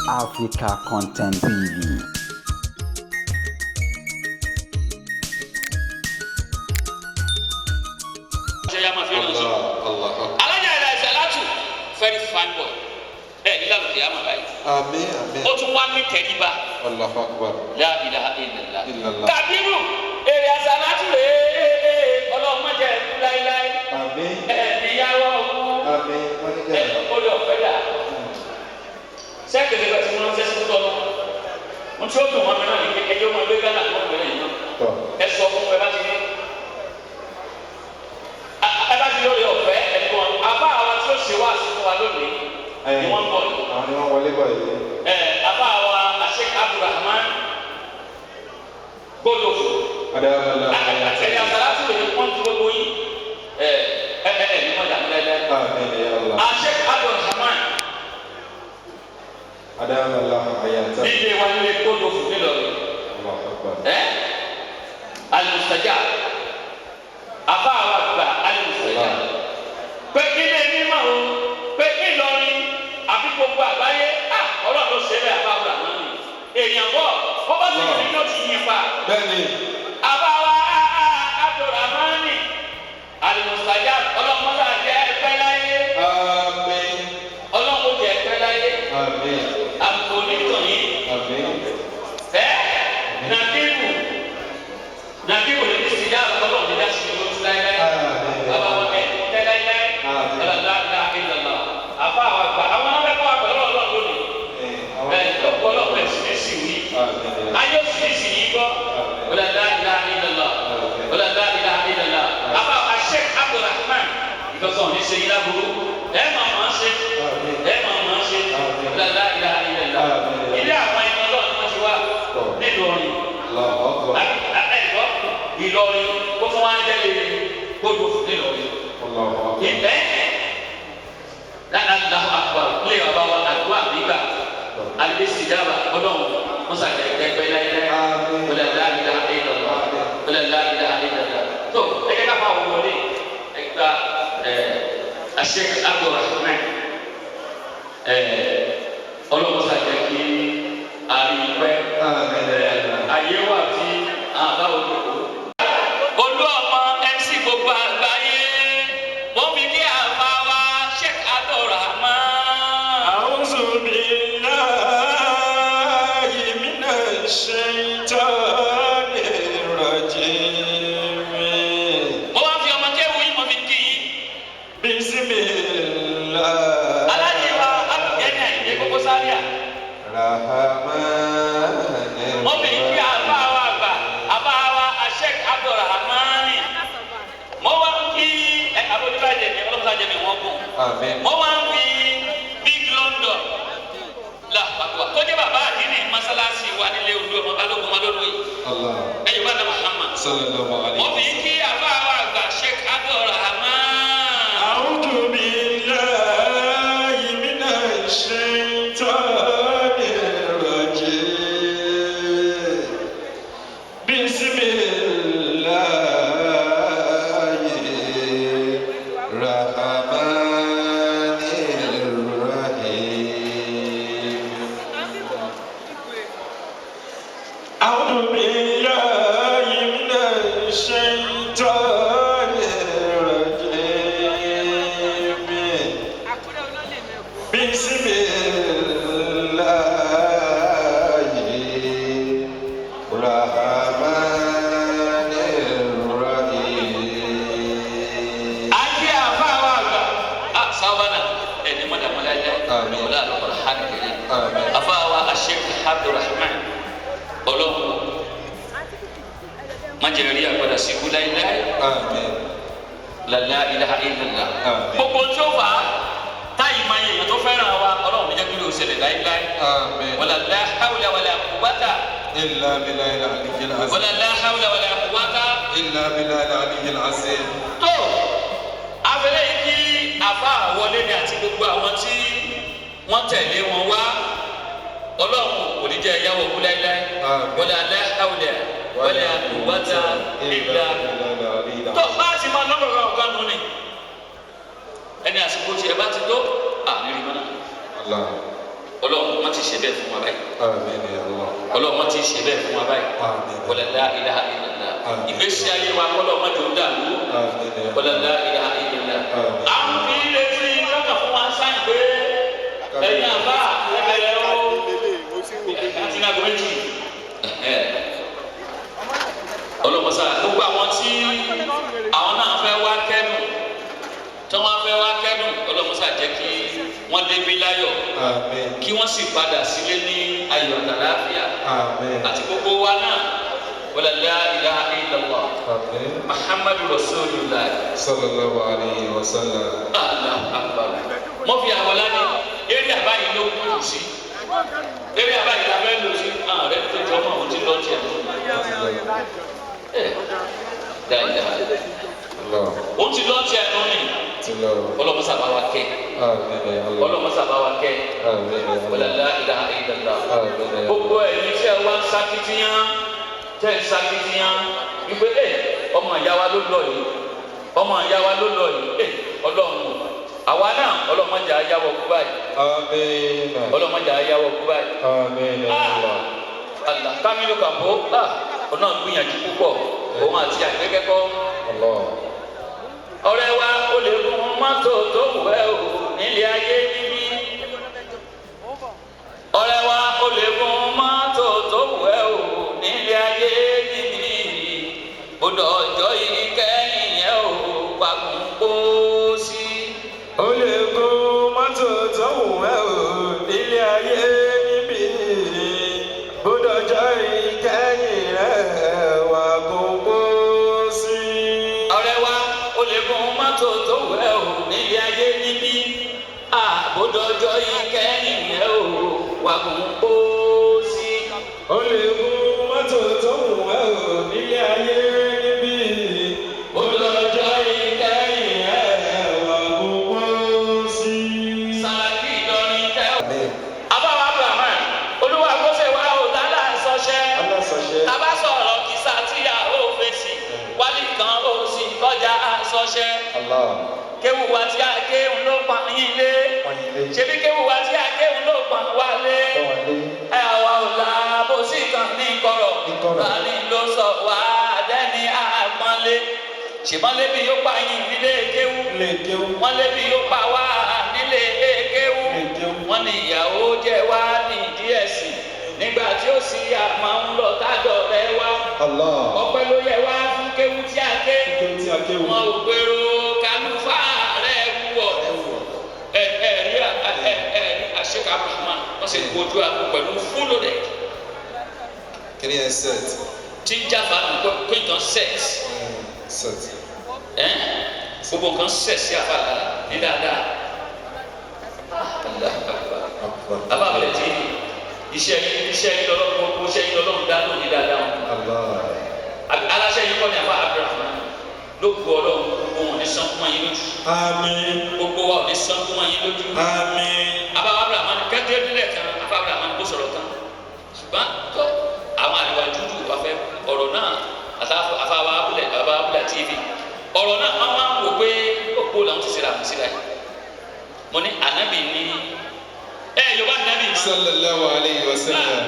Africa Content TV. Very fine boy. Ila lo kiyama báyìí. Àmín àmín. Ó tún wá ní tẹríba. Allahu Akbar. La ilaha illallah. Illallah. Kabiru èrè àsàlátù rè é ọlọ́mọ jẹ láíláí. Àmín. Ìyàwó ọ̀hún. Àmín. Wọ́n ní jẹ́. Olè ọ̀fẹ́ dà. Sẹ́kẹ̀lẹ́ bá ti wọ́n ṣe sí tọ́lọ́. Wọ́n tí ó dùn wọn náà ní kékeré ọmọ ẹgbẹ́ Ghana tó ń bẹ̀rẹ̀ yìí náà. Ẹ sọ fún ẹ bá ti ní. Ẹ bá ti lórí ọ̀fẹ́ ẹ̀dùn àbá àwọn tí ó ṣe wá sí fún wa lónìí. Ni wọ́n bọ̀ yìí. Àwọn ni wọ́n wọlé bọ̀ yìí. Àbá wa Sheikh Abdulrahman Gbọ́dọ̀fọ̀. Adáyàmọ́lá. Àtẹ̀lé àsàlátù rẹ̀ wọ́n ti gbogbo yìí. Ní wọ́n dà lẹ́lẹ́. Àmín ya Allah. Sheikh Abdulrahman. Adáyàmọ́lá àyàtọ̀. Ilé wa nílé Gbọ́dọ̀fọ̀ nílọrin. Allahu Akbar. Al-Mustajab. Àbá wa gba Al-Mustajab. Pé ilé mímọ́ o, pé Ìlọrin àbí gbogbo àgbáyé Ọlọ́run ló ṣe bẹ́ẹ̀ àbá Abdulrahman ni. Èèyàn bọ̀ bó bá ti yìí ló ti yìn pa. Bẹ́ẹ̀ni. Àbá wa Abdulrahman ni Al-Mustajab Ọlọ́run náà jẹ́ ẹgbẹ́ láyé. Àmín. Ọlọ́run jẹ́ ẹgbẹ́ láyé. Àmín. Àpò onítọ̀yìn. Àmín. Nàbíwò lè ti dá Ọlọ́run ní dá sí ìlú ti láyé. Bàbá wa ẹ̀ tẹ́ láyé. Ọlọ́dà ìlànà. Àbá wa gbà àwọn akẹ́kọ̀ọ́ àgbẹ̀rẹ̀ Ọlọ́run lónìí. Lọ́pọ̀ Ọlọ́run ẹ̀ sì wí. Ayé sì yí gbọ́. Ọlọ́dà ìlànà. Ọlọ́dà ìlànà. Àbá wa Sheikh Abdulrahman. Ìtọ́sọ̀ ní ṣe yín láburú. Ẹ máa ṣe. Ọlọ́dà ìlànà. Ilé àwọn ẹni Ọlọ́run ni wọ́n ti wá nílùú Ìlọrin kó fún wa ń jẹ́ lè gbódò nílọrin. Ìbẹ́ Allahu Akbar lè wà bá wa àdúrà nígbà àlùbẹ́sì dábà Ọlọ́run mọ́sá ẹgbẹ́ láyé ọ̀làdá ìlà ìlọ̀lọ́ ọ̀làdá ìlà ìlọ̀lọ́. Tó ẹgbẹ́ káfá wọn wọlé ẹgbà Sheikh Abdulrahman Ọlọ́run mọ́sá jẹ́ kí àríwẹ́ ayé wà tí àbáwọ̀ lò. Olú ọmọ MC gbogbo àgbáyé wọ́n fi kí àbá wa Sheikh Abdulrahman. A'udhu billahi minash shaitanir rajim. Mo wá fi ọmọ kéwù yìí mo fi kí i. Bismillah. Aláàjì wa Abdulgani Àyìndé Koko Zaria. Mo fi kí àbá wa àgbà àbá wa Sheikh Abdulrahman. Mo wá kí abodibajẹ mi ọlọ́mọdé mi wọ́n kún. Mo wá fi Big London làpapọ̀ tó jẹ́ bàbá àdínní masalasi wa nílé olú ọmọ balógun ọmọdé yìí. Ẹ̀yin bá dá Muhammad. Mo fi kí àbá wa àgbà Sheikh Abdulrahman. A'udhu billahi minash shaitanir rajim. أعوذ بالله من الشيطان الرجيم. بسم الله الرحمن الرحيم. Aki afa wa gba sabana ẹni mọdàmọdà jẹ ọlá àlọkọlá hàn kiri afa wa Sheikh Abdulrahman Ọlọ́run májèlérí àgbàdà sí ikú láíláí la ilaha illallah. Gbogbo tí ó fà á táyì máa yẹ èèyàn tó fẹ́ràn wa Ọlọ́run níjẹ́ kí ló ṣẹlẹ̀ láíláí. Wala la hawla wala quwwata إلا بالله العلي العظيم. wala la hawla wala quwwata. إلا بالله العلي العظيم. Tó abẹ́rẹ́ yìí kí àfa wọlé ni àti gbogbo àwọn tí wọ́n tẹ̀lé wọn wá Ọlọ́run kò ní jẹ́ ìyàwó kú láíláí. Wala la hawla wala quwwata illa billah. Tó bá ti máa lọ́rọ̀ ọ̀gá nù ni ẹni àsìkò tí ẹ bá ti tó àníri mọ́nà. Ọlọ́run má ti ṣe bẹ́ẹ̀ fún wa báyìí. Àmín ya Allah. Ọlọ́run má ti ṣe bẹ́ẹ̀ fún wa báyìí. Àmín. Wala la ilaha illallah. Ìgbésí ayé wa kọ́lọ́ má jò dàrú. Àmín ya Wala Allah. la ilaha illallah. Àmín. Àwọn fi ilé tí lọ́kàn fún wa sáyìn pé ẹ̀yin àbá ẹ̀bẹ̀rẹ̀ o. Àti nàgọ́ méjì. Ọlọ́mọsá gbogbo àwọn tí àwọn náà fẹ́ wá kẹ́dùn tí wọ́n fẹ́ wá kẹ́dùn Ọlọ́mọsá jẹ́ kí wọ́n débi láyọ̀ Àmín. kí wọ́n sì padà sílé ní ayọ̀ àlàáfíà Àmín. àti gbogbo wa náà wala la ilaha illallah Àmín. Muhammadu Rasulullah Sallallahu alayhi wa sallam. Allahu akbar. Mo fi àwọn lánàá eré àbáyé ló kú sí eré àbáyé la fẹ́ lò sí ààrẹ tó jọ mọ́ àwọn tí lọ́ọ́ tiẹ̀ Allah. ó ti lọ́ọ́ tiẹ̀ nù ní Tilo. ọlọ́mọsá bá wa kẹ́ Àmín ya Allah. ọlọ́mọsá bá wa kẹ́ Àmín ya wala Allah. la ilaha illallah. Àmín ya Allah. Gbogbo ẹ̀yin tí ẹ wá ń sakitiyan tẹ́ ń sakitiyan wípé ọmọ ìyá wa ló lọ yìí ọmọ ìyá wa ló lọ yìí Ọlọ́run àwa náà ọlọ́mọdé ayáwọ̀ kú báyìí Àmín. ọlọ́mọdé ayáwọ̀ kú báyìí. Àmín ya Allah. Allah Kamilu Kambo ọ̀nà gbìyànjú púpọ̀ òun àti àgbẹ̀kẹ́kọ̀ọ́. Allah. Ọ̀rẹ́ wa ó lè gun mọ́tò tó wù ẹ́ o nílé ayé níbí. Ọ̀rẹ́ wa ó lè gun mọ́tò tó wù ẹ́ o nílé ayé níbí. Odò ọjọ́ yìí kẹ́yìn yẹn o pàgùn kó sí. Ó lè gun mọ́tò tó wù ẹ́ o nílé ayé níbí. Bódọ̀jọ́ ìkẹyìn rẹ̀ wà gbogbo sí. Ọ̀rẹ́ wa ó lè gun mọ́tò tó wù ẹ́ o nílé ayé níbí. Odò ọjọ́ yìí kẹ́yìn yẹn o pàgùn kó sí. Ó lè gun mọ́tò tó wù ẹ́ o nílé ayé níbí. Bódọ̀jọ́ ìkẹyìn rẹ̀ wà gbogbo sí. Sàràkí Ìlọrin tẹ́ ò. Àmín. Abáwá Abraham olúwa kọ́sẹ̀ wa ò lálá sọ́ṣẹ́. Allah sọ̀ṣẹ́. Tábà sọ̀rọ̀ kìsà tíyà ó fèsì wálé kan ó sì kọjá sọ́ṣẹ́. Allah. Kéwù wa tí a kéwù ló pa yín lé. Wọ́nyílé. Ṣebí kéwù wa tí a kéwù ló pa wá lé. Tọ́wọ́lé. Ẹ àwa ò la bó sì kan ní kọ̀rọ̀. Ní kọ̀rọ̀. Tani ló sọ wá dẹ́ni àpọ́nlé. Ṣèmọ́lé bí yóò pa yín nílé kéwù. Ilé kéwú. Wọ́n lé bí yóò pa wá nílé kéwù. Ilé kéwú. Wọ́n ní ìyàwó jẹ́ wá nídìí ẹ̀sìn nígbà tí ó sì àmọ́ ń lọ tájọ rẹ wá. Allah. Ọpẹ́ ló yẹ wá fún kéwù tí a ké. Kéwú tí a kéwú. Wọn ò gbèrò kálífà rẹ̀ wúwọ̀. Ẹ̀rí àṣekà Abdulrahman wọ́n sì kojú àpò pẹ̀lú fúlò rẹ̀ Kí ni ẹ set? tí ń jáfa nǹkan pé nǹkan set. Set. Gbogbo nǹkan set sí àfàlà ní dáadáa. Akbar. Abáwọlẹ̀ tí iṣẹ́ yín lọ́lọ́run gbogbo iṣẹ́ yín lọ́lọ́run dá lónìí dáadáa wọn. Allah. Aláṣẹ yín kọ́ ni àfa Abdulrahman ló gbọ́ Ọlọ́run gbogbo wọn ní sàn fún yín lójú. Àmín. Gbogbo wa ò ní sàn fún yín lójú. Àmín. Abáwọ Abdulrahman kẹ́tẹ́ nílẹ̀ kan àfa Abdulrahman kó sọ̀rọ̀ kan ṣùgbọ́n tó àwọn àríwá dúdú afẹ́ ọ̀rọ̀ náà àfàwọ̀ abúlé TV ọ̀rọ̀ náà wọ́n máa ń wò pé òpó làwọn ti ṣe síra yìí mo ní ànábì ní Yorùbá ànábì Sallallahu alayhi wa sallam.